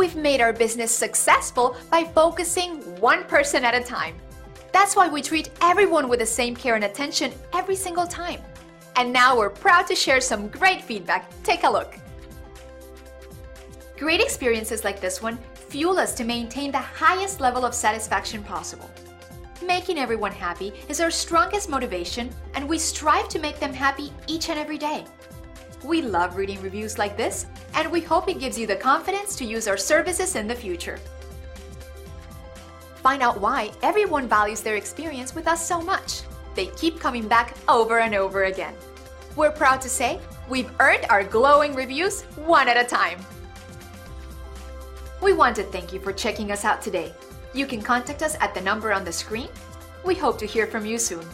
We've made our business successful by focusing one person at a time. That's why we treat everyone with the same care and attention every single time. And now we're proud to share some great feedback. Take a look. Great experiences like this one fuel us to maintain the highest level of satisfaction possible. Making everyone happy is our strongest motivation, and we strive to make them happy each and every day. We love reading reviews like this, and we hope it gives you the confidence to use our services in the future. Find out why everyone values their experience with us so much. They keep coming back over and over again. We're proud to say we've earned our glowing reviews one at a time. We want to thank you for checking us out today. You can contact us at the number on the screen. We hope to hear from you soon.